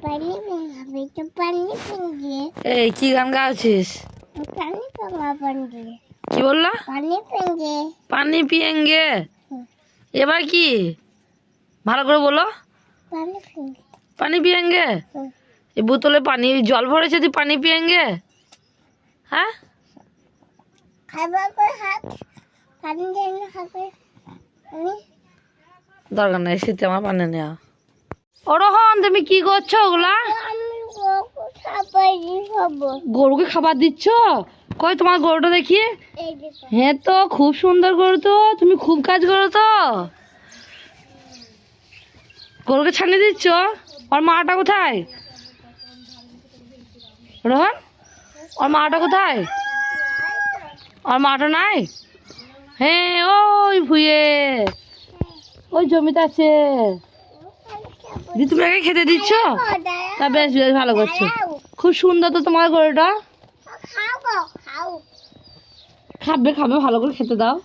পানি পিঙ্গাবে তো পানি পিঙ্গে এই কি গান গাওছিস? পানি পিঙ্গা পানি কি বললা? পানি পিঙ্গে পানি পিয়েঙ্গে। এবার কি ভালো করে বলো। পানি পিঙ্গে পানি পিয়েঙ্গে। এই বোতলে পানি জল ভরেছে, তুই পানি পিয়েঙ্গে? হ্যাঁ, খাবার করে হাত পানি দিয়ে খাবে আমি দরকার নাই, শীতে আমার পানি নেওয়া। ও রোহন, তুমি কি করছো ওগুলা? আমি খাবার খাবো গরুকে খাবার দিচ্ছ? কই তোমার গরুটা দেখি। এই দেখো হ্যাঁ তো খুব সুন্দর গরু তো, তুমি খুব কাজ করো তো। গরুকে ছানিয়ে দিচ্ছ? ওর মাটা কোথায় রোহন? ওর মাটা কোথায়? ওর মাটা নাই? হ্যাঁ ওই ভুয়ে ওই জমিতে আছে। দি তুমি আগে খেতে দিচ্ছ? তা বেশ বেশ ভালো করছো, খুব সুন্দর তো তোমার গরুটা। খাবো খাও খাবে খাবে, ভালো করে খেতে দাও।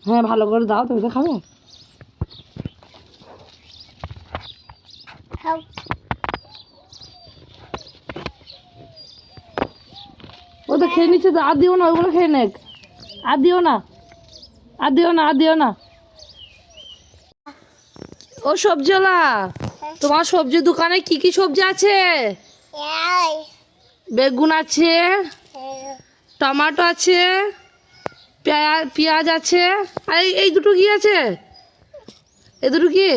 হ্যাঁ ভালো করে দাও, তুমি তো খাবে। খাও ও তো খেয়ে নিচ্ছে তো, আর দিও না, ওইগুলো খেয়ে নেক। আর দিও না, আর দিও না, আর দিও না। ও সবজিওয়ালা, তোমার সবজির দোকানে কি কি সবজি আছে? এই বেগুন আছে, টমেটো আছে, পেঁয়াজ আছে, আর এই দুটো কি আছে? এই দুটো কি?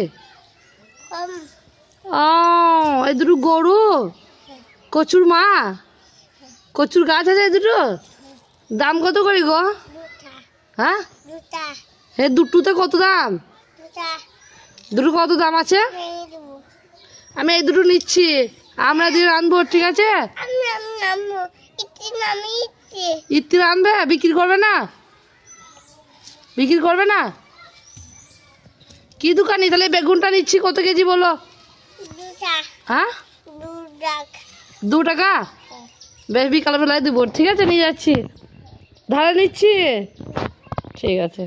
কম ও এই দুটো গরু, কচুর মা, কচুর গাছ আছে এই দুটো। দাম কত করে গো? দুটা হ্যাঁ, দুটা এই দুটোতে কত দাম? দুটা দুটো কত দাম আছে? খেয়ে দেবো আমি এই দুটো নিচ্ছি, আমরা দিয়ে রাঁধবো, ঠিক আছে? আমি নামো ইতি নামি ইতি ইত্তি রাঁধবে, বিক্রি করবে না? বিক্রি করবে না? কি দোকানি? তাহলে বেগুনটা নিচ্ছি, কত কেজি বলো? দুটা হ্যাঁ, দুটা 2 টাকা। বেশ বিকালবেলায় দেবো, ঠিক আছে, নিয়ে যাচ্ছি, ধারে নিচ্ছি, ঠিক আছে।